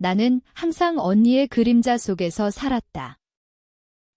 나는 항상 언니의 그림자 속에서 살았다.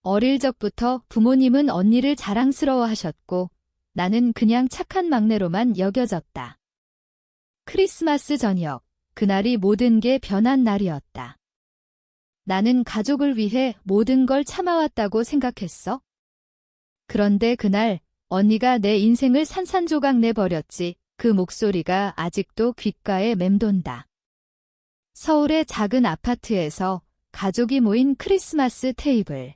어릴 적부터 부모님은 언니를 자랑스러워하셨고 나는 그냥 착한 막내로만 여겨졌다. 크리스마스 저녁, 그날이 모든 게 변한 날이었다. 나는 가족을 위해 모든 걸 참아왔다고 생각했어. 그런데 그날 언니가 내 인생을 산산조각 내버렸지. 그 목소리가 아직도 귓가에 맴돈다. 서울의 작은 아파트에서 가족이 모인 크리스마스 테이블.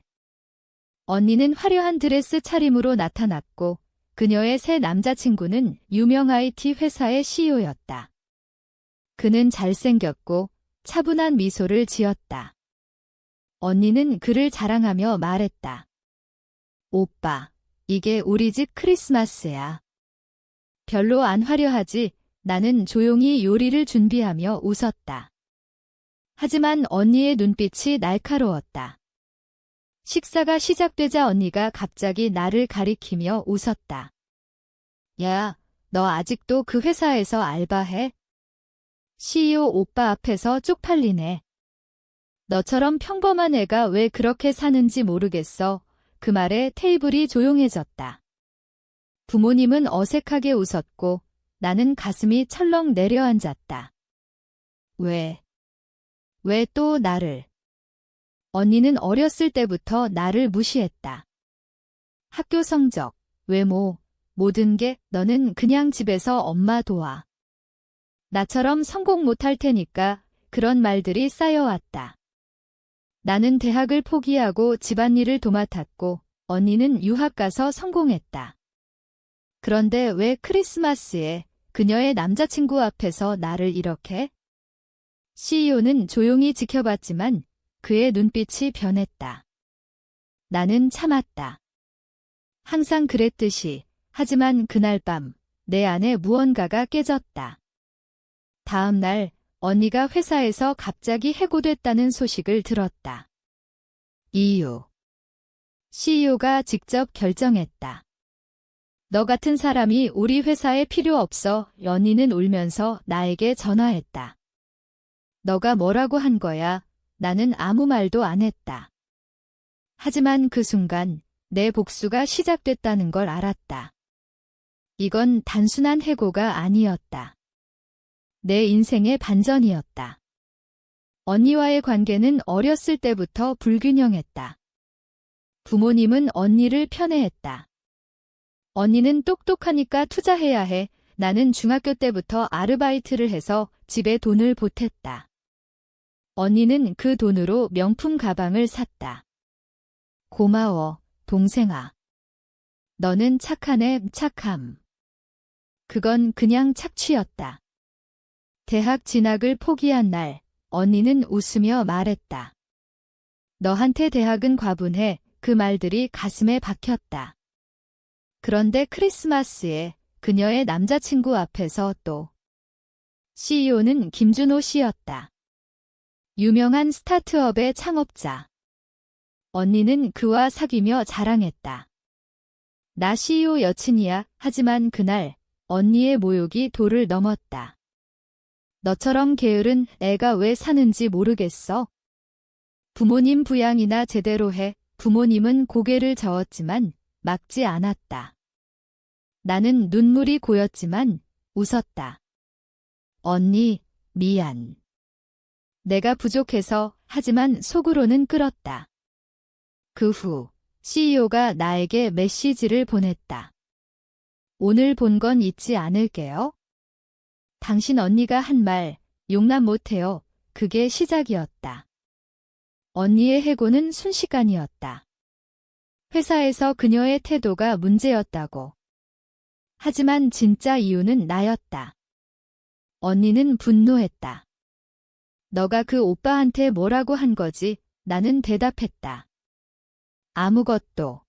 언니는 화려한 드레스 차림으로 나타났고 그녀의 새 남자친구는 유명 IT 회사의 CEO였다. 그는 잘생겼고 차분한 미소를 지었다. 언니는 그를 자랑하며 말했다. 오빠, 이게 우리 집 크리스마스야. 별로 안 화려하지. 나는 조용히 요리를 준비하며 웃었다. 하지만 언니의 눈빛이 날카로웠다. 식사가 시작되자 언니가 갑자기 나를 가리키며 웃었다. 야, 너 아직도 그 회사에서 알바해? CEO 오빠 앞에서 쪽팔리네. 너처럼 평범한 애가 왜 그렇게 사는지 모르겠어. 그 말에 테이블이 조용해졌다. 부모님은 어색하게 웃었고 나는 가슴이 철렁 내려앉았다. 왜 또 나를? 언니는 어렸을 때부터 나를 무시했다. 학교 성적, 외모, 모든 게 너는 그냥 집에서 엄마 도와. 나처럼 성공 못할 테니까 그런 말들이 쌓여왔다. 나는 대학을 포기하고 집안일을 도맡았고 언니는 유학 가서 성공했다. 그런데 왜 크리스마스에 그녀의 남자친구 앞에서 나를 이렇게? CEO는 조용히 지켜봤지만 그의 눈빛이 변했다. 나는 참았다. 항상 그랬듯이. 하지만 그날 밤 내 안에 무언가가 깨졌다. 다음 날 언니가 회사에서 갑자기 해고됐다는 소식을 들었다. 이유. CEO가 직접 결정했다. 너 같은 사람이 우리 회사에 필요 없어. 언니는 울면서 나에게 전화했다. 너가 뭐라고 한 거야? 나는 아무 말도 안 했다. 하지만 그 순간 내 복수가 시작됐다는 걸 알았다. 이건 단순한 해고가 아니었다. 내 인생의 반전이었다. 언니와의 관계는 어렸을 때부터 불균형했다. 부모님은 언니를 편애했다. 언니는 똑똑하니까 투자해야 해. 나는 중학교 때부터 아르바이트를 해서 집에 돈을 보탰다. 언니는 그 돈으로 명품 가방을 샀다. 고마워, 동생아. 너는 착하네, 착함. 그건 그냥 착취였다. 대학 진학을 포기한 날, 언니는 웃으며 말했다. 너한테 대학은 과분해. 그 말들이 가슴에 박혔다. 그런데 크리스마스에 그녀의 남자친구 앞에서 또 CEO는 김준호 씨였다. 유명한 스타트업의 창업자. 언니는 그와 사귀며 자랑했다. 나 CEO 여친이야. 하지만 그날 언니의 모욕이 도를 넘었다. 너처럼 게으른 애가 왜 사는지 모르겠어? 부모님 부양이나 제대로 해. 부모님은 고개를 저었지만 막지 않았다. 나는 눈물이 고였지만 웃었다. 언니, 미안. 내가 부족해서. 하지만 속으로는 끓었다. 그 후 CEO가 나에게 메시지를 보냈다. 오늘 본 건 잊지 않을게요. 당신 언니가 한 말 용납 못해요. 그게 시작이었다. 언니의 해고는 순식간이었다. 회사에서 그녀의 태도가 문제였다고. 하지만 진짜 이유는 나였다. 언니는 분노했다. 너가 그 오빠한테 뭐라고 한 거지? 나는 대답했다. 아무것도.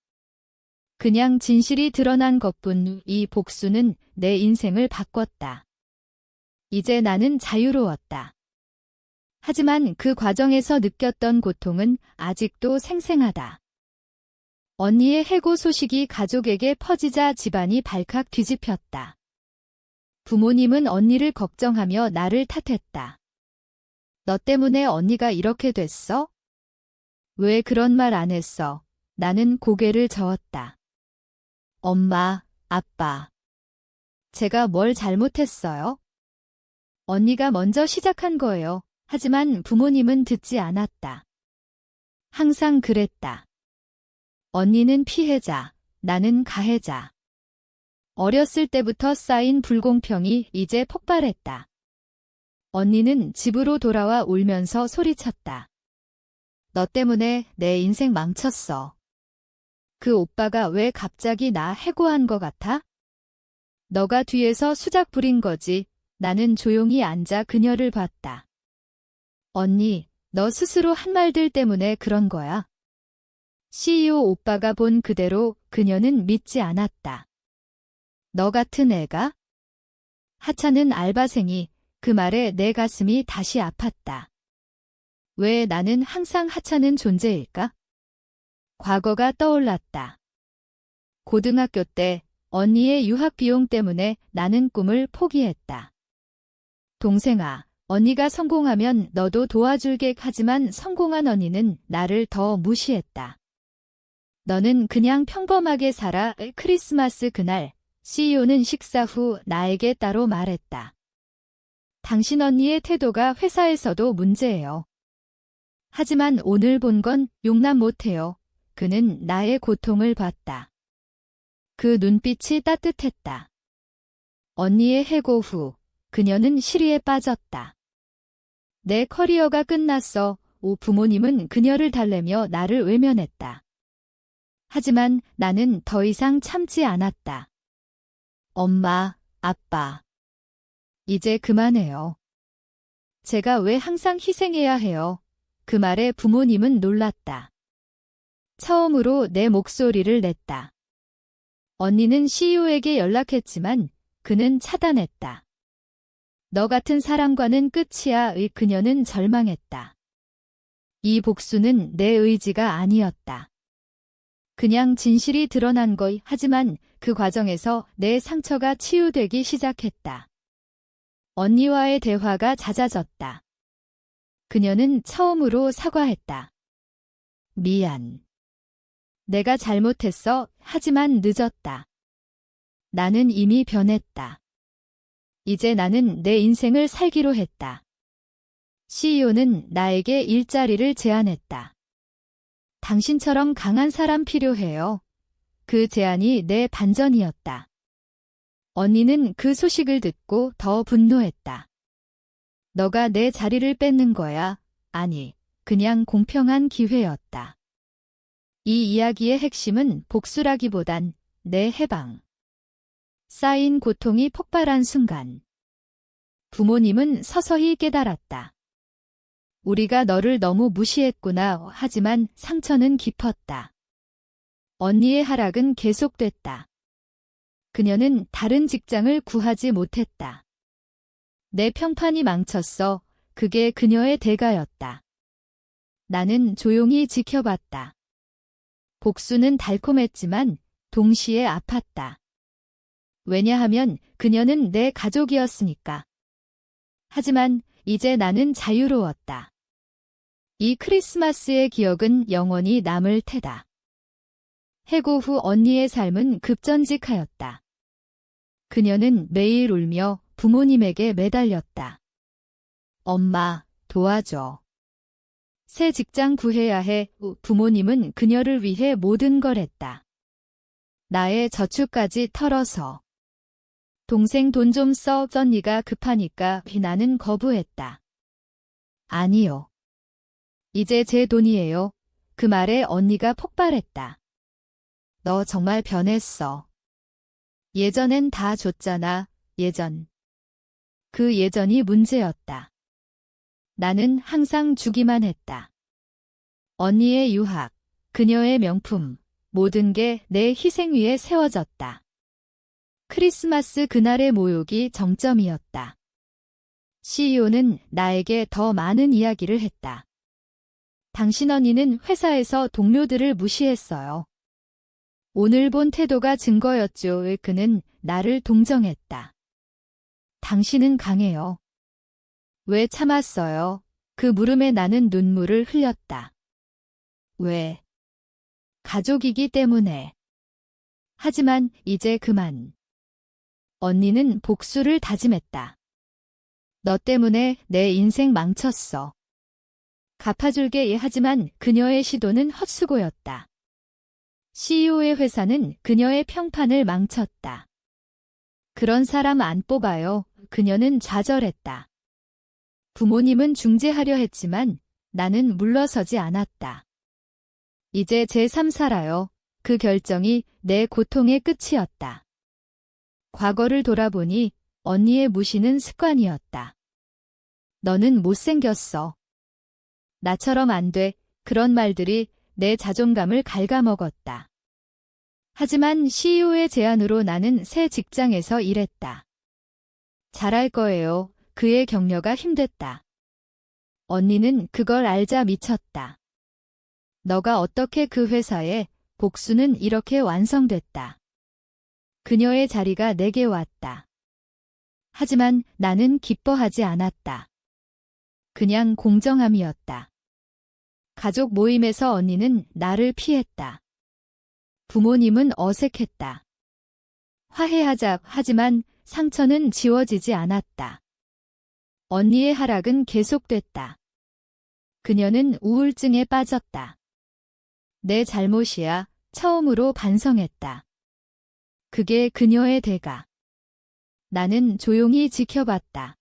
그냥 진실이 드러난 것뿐. 이 복수는 내 인생을 바꿨다. 이제 나는 자유로웠다. 하지만 그 과정에서 느꼈던 고통은 아직도 생생하다. 언니의 해고 소식이 가족에게 퍼지자 집안이 발칵 뒤집혔다. 부모님은 언니를 걱정하며 나를 탓했다. 너 때문에 언니가 이렇게 됐어? 왜 그런 말 안 했어? 나는 고개를 저었다. 엄마, 아빠. 제가 뭘 잘못했어요? 언니가 먼저 시작한 거예요. 하지만 부모님은 듣지 않았다. 항상 그랬다. 언니는 피해자, 나는 가해자. 어렸을 때부터 쌓인 불공평이 이제 폭발했다. 언니는 집으로 돌아와 울면서 소리쳤다. 너 때문에 내 인생 망쳤어. 그 오빠가 왜 갑자기 나 해고한 것 같아? 너가 뒤에서 수작 부린 거지. 나는 조용히 앉아 그녀를 봤다. 언니, 너 스스로 한 말들 때문에 그런 거야. CEO 오빠가 본 그대로 그녀는 믿지 않았다. 너 같은 애가? 하찮은 알바생이 그 말에 내 가슴이 다시 아팠다. 왜 나는 항상 하찮은 존재일까? 과거가 떠올랐다. 고등학교 때 언니의 유학 비용 때문에 나는 꿈을 포기했다. 동생아, 언니가 성공하면 너도 도와줄게 하지만 성공한 언니는 나를 더 무시했다. 너는 그냥 평범하게 살아. 크리스마스 그날 CEO는 식사 후 나에게 따로 말했다. 당신 언니의 태도가 회사에서도 문제예요. 하지만 오늘 본 건 용납 못해요. 그는 나의 고통을 봤다. 그 눈빛이 따뜻했다. 언니의 해고 후 그녀는 시리에 빠졌다. 내 커리어가 끝났어. 부모님은 그녀를 달래며 나를 외면했다. 하지만 나는 더 이상 참지 않았다. 엄마, 아빠. 이제 그만해요. 제가 왜 항상 희생해야 해요? 그 말에 부모님은 놀랐다. 처음으로 내 목소리를 냈다. 언니는 CEO에게 연락했지만 그는 차단했다. 너 같은 사람과는 끝이야. 그녀는 절망했다. 이 복수는 내 의지가 아니었다. 그냥 진실이 드러난 거. 하지만 그 과정에서 내 상처가 치유되기 시작했다. 언니와의 대화가 잦아졌다. 그녀는 처음으로 사과했다. 미안. 내가 잘못했어. 하지만 늦었다. 나는 이미 변했다. 이제 나는 내 인생을 살기로 했다. CEO는 나에게 일자리를 제안했다. 당신처럼 강한 사람 필요해요. 그 제안이 내 반전이었다. 언니는 그 소식을 듣고 더 분노했다. 너가 내 자리를 뺏는 거야. 아니, 그냥 공평한 기회였다. 이 이야기의 핵심은 복수라기보단 내 해방. 쌓인 고통이 폭발한 순간. 부모님은 서서히 깨달았다. 우리가 너를 너무 무시했구나. 하지만 상처는 깊었다. 언니의 하락은 계속됐다. 그녀는 다른 직장을 구하지 못했다. 내 평판이 망쳤어. 그게 그녀의 대가였다. 나는 조용히 지켜봤다. 복수는 달콤했지만 동시에 아팠다. 왜냐하면 그녀는 내 가족이었으니까. 하지만 이제 나는 자유로웠다. 이 크리스마스의 기억은 영원히 남을 테다. 해고 후 언니의 삶은 급전직하였다. 그녀는 매일 울며 부모님에게 매달렸다. 엄마, 도와줘. 새 직장 구해야 해. 부모님은 그녀를 위해 모든 걸 했다. 나의 저축까지 털어서. 동생 돈 좀 써. 언니가 급하니까 나는 거부했다. 아니요. 이제 제 돈이에요. 그 말에 언니가 폭발했다. 너 정말 변했어. 예전엔 다 줬잖아. 예전. 그 예전이 문제였다. 나는 항상 주기만 했다. 언니의 유학, 그녀의 명품, 모든 게 내 희생 위에 세워졌다. 크리스마스 그날의 모욕이 정점이었다. CEO는 나에게 더 많은 이야기를 했다. 당신 언니는 회사에서 동료들을 무시했어요. 오늘 본 태도가 증거였죠. 그는 나를 동정했다. 당신은 강해요. 왜 참았어요? 그 물음에 나는 눈물을 흘렸다. 왜? 가족이기 때문에. 하지만 이제 그만. 언니는 복수를 다짐했다. 너 때문에 내 인생 망쳤어. 갚아줄게. 하지만 그녀의 시도는 헛수고였다. CEO의 회사는 그녀의 평판을 망쳤다. 그런 사람 안 뽑아요. 그녀는 좌절했다. 부모님은 중재하려 했지만 나는 물러서지 않았다. 이제 제 삶 살아요. 그 결정이 내 고통의 끝이었다. 과거를 돌아보니 언니의 무시는 습관이었다. 너는 못생겼어. 나처럼 안 돼. 그런 말들이 내 자존감을 갉아먹었다. 하지만 CEO의 제안으로 나는 새 직장에서 일했다. 잘할 거예요. 그의 격려가 힘됐다. 언니는 그걸 알자 미쳤다. 너가 어떻게 그 회사에 복수는 이렇게 완성됐다. 그녀의 자리가 내게 왔다. 하지만 나는 기뻐하지 않았다. 그냥 공정함이었다. 가족 모임에서 언니는 나를 피했다. 부모님은 어색했다. 화해하자. 하지만 상처는 지워지지 않았다. 언니의 하락은 계속됐다. 그녀는 우울증에 빠졌다. 내 잘못이야. 처음으로 반성했다. 그게 그녀의 대가. 나는 조용히 지켜봤다.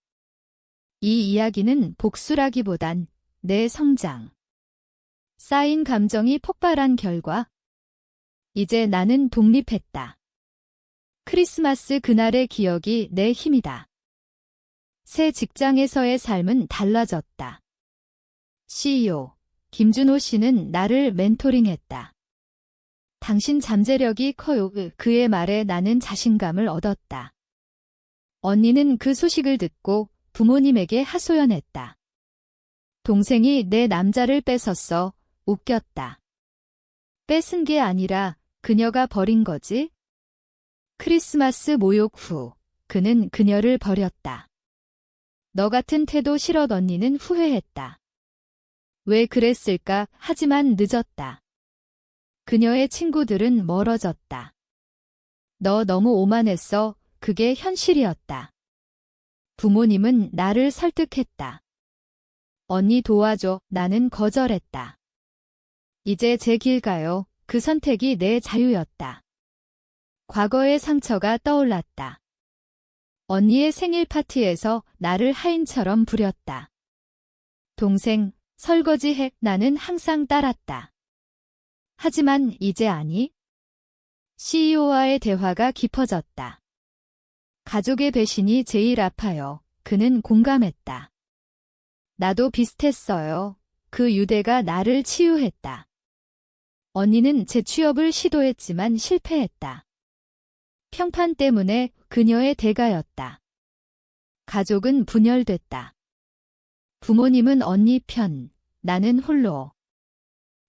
이 이야기는 복수라기보단 내 성장. 쌓인 감정이 폭발한 결과 이제 나는 독립했다. 크리스마스 그날의 기억이 내 힘이다. 새 직장에서의 삶은 달라졌다. CEO 김준호 씨는 나를 멘토링했다. 당신 잠재력이 커요. 그의 말에 나는 자신감을 얻었다. 언니는 그 소식을 듣고 부모님에게 하소연했다. 동생이 내 남자를 뺏었어. 웃겼다. 뺏은 게 아니라 그녀가 버린 거지? 크리스마스 모욕 후 그는 그녀를 버렸다. 너 같은 태도 싫어. 언니는 후회했다. 왜 그랬을까? 하지만 늦었다. 그녀의 친구들은 멀어졌다. 너 너무 오만했어. 그게 현실이었다. 부모님은 나를 설득했다. 언니 도와줘. 나는 거절했다. 이제 제 길 가요. 그 선택이 내 자유였다. 과거의 상처가 떠올랐다. 언니의 생일 파티에서 나를 하인처럼 부렸다. 동생, 설거지해. 나는 항상 따랐다. 하지만 이제 아니? CEO와의 대화가 깊어졌다. 가족의 배신이 제일 아파요. 그는 공감했다. 나도 비슷했어요. 그 유대가 나를 치유했다. 언니는 재취업을 시도했지만 실패했다. 평판 때문에 그녀의 대가였다. 가족은 분열됐다. 부모님은 언니 편, 나는 홀로.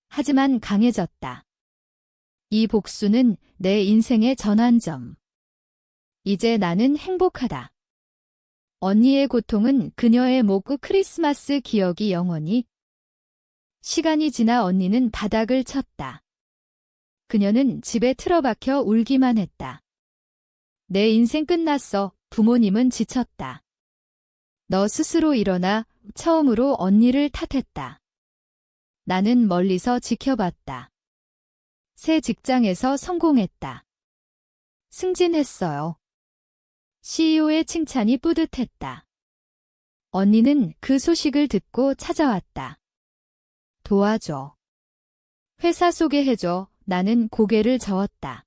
하지만 강해졌다. 이 복수는 내 인생의 전환점. 이제 나는 행복하다. 언니의 고통은 그녀의 목 크리스마스 기억이 영원히. 시간이 지나 언니는 바닥을 쳤다. 그녀는 집에 틀어박혀 울기만 했다. 내 인생 끝났어. 부모님은 지쳤다. 너 스스로 일어나. 처음으로 언니를 탓했다. 나는 멀리서 지켜봤다. 새 직장에서 성공했다. 승진했어요. CEO의 칭찬이 뿌듯했다. 언니는 그 소식을 듣고 찾아왔다. 도와줘. 회사 소개해줘. 나는 고개를 저었다.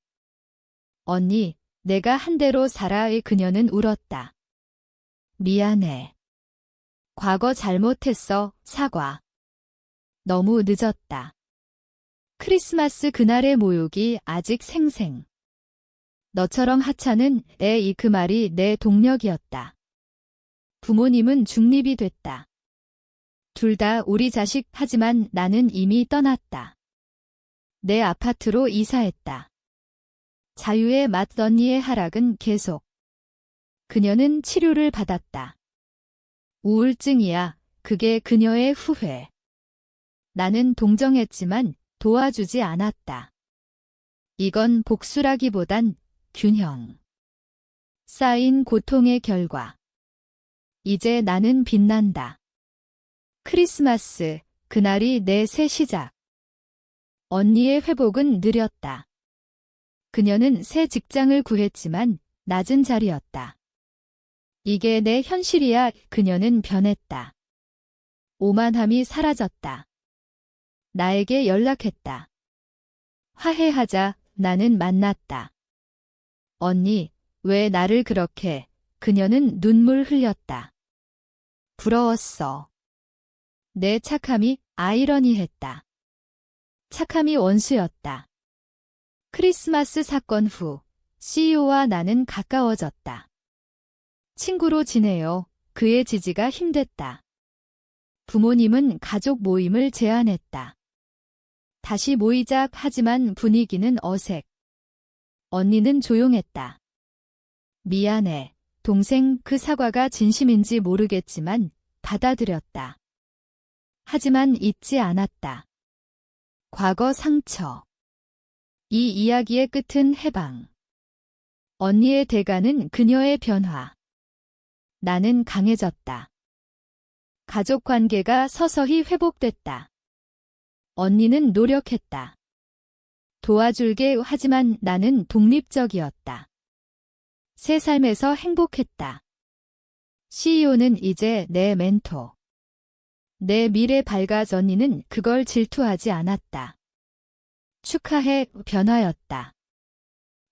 언니, 내가 한 대로 살아의 그녀는 울었다. 미안해. 과거 잘못했어. 사과. 너무 늦었다. 크리스마스 그날의 모욕이 아직 생생. 너처럼 하찮은 애 그 말이 내 동력이었다. 부모님은 중립이 됐다. 둘 다 우리 자식. 하지만 나는 이미 떠났다. 내 아파트로 이사했다. 자유의 맛. 언니의 하락은 계속. 그녀는 치료를 받았다. 우울증이야. 그게 그녀의 후회. 나는 동정했지만 도와주지 않았다. 이건 복수라기보단 균형. 쌓인 고통의 결과. 이제 나는 빛난다. 크리스마스, 그날이 내 새 시작. 언니의 회복은 느렸다. 그녀는 새 직장을 구했지만 낮은 자리였다. 이게 내 현실이야. 그녀는 변했다. 오만함이 사라졌다. 나에게 연락했다. 화해하자. 나는 만났다. 언니, 왜 나를 그렇게? 그녀는 눈물 흘렸다. 부러웠어. 내 착함이 아이러니했다. 착함이 원수였다. 크리스마스 사건 후 CEO와 나는 가까워졌다. 친구로 지내요. 그의 지지가 힘됐다. 부모님은 가족 모임을 제안했다. 다시 모이자. 하지만 분위기는 어색. 언니는 조용했다. 미안해. 동생. 그 사과가 진심인지 모르겠지만 받아들였다. 하지만 잊지 않았다. 과거 상처. 이 이야기의 끝은 해방. 언니의 대가는 그녀의 변화. 나는 강해졌다. 가족 관계가 서서히 회복됐다. 언니는 노력했다. 도와줄게. 하지만 나는 독립적이었다. 새 삶에서 행복했다. CEO는 이제 내 멘토. 내 미래 밝아져. 언니는 그걸 질투하지 않았다. 축하해. 변화였다.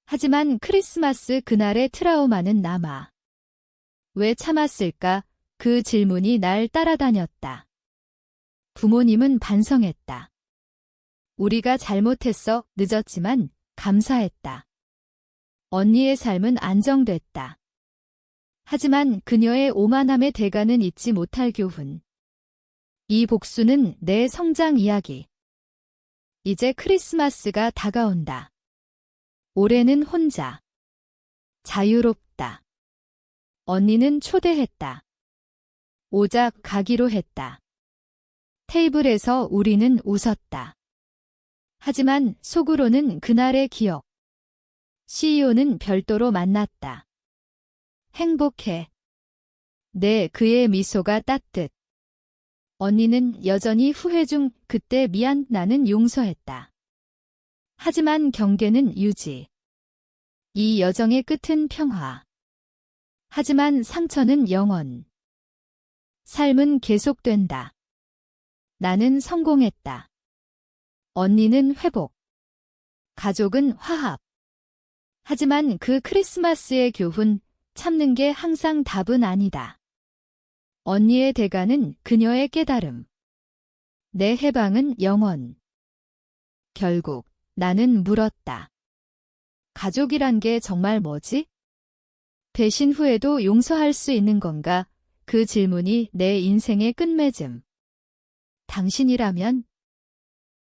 하지만 크리스마스 그날의 트라우마는 남아. 왜 참았을까? 그 질문이 날 따라다녔다. 부모님은 반성했다. 우리가 잘못했어. 늦었지만 감사했다. 언니의 삶은 안정됐다. 하지만 그녀의 오만함의 대가는 잊지 못할 교훈. 이 복수는 내 성장 이야기. 이제 크리스마스가 다가온다. 올해는 혼자. 자유롭다. 언니는 초대했다. 오작 가기로 했다. 테이블에서 우리는 웃었다. 하지만 속으로는 그날의 기억. CEO는 별도로 만났다. 행복해. 네, 그의 미소가 따뜻. 언니는 여전히 후회 중. 그때 미안. 나는 용서했다. 하지만 경계는 유지. 이 여정의 끝은 평화. 하지만 상처는 영원. 삶은 계속된다. 나는 성공했다. 언니는 회복. 가족은 화합. 하지만 그 크리스마스의 교훈, 참는 게 항상 답은 아니다. 언니의 대가는 그녀의 깨달음. 내 해방은 영원. 결국 나는 물었다. 가족이란 게 정말 뭐지? 배신 후에도 용서할 수 있는 건가? 그 질문이 내 인생의 끝맺음. 당신이라면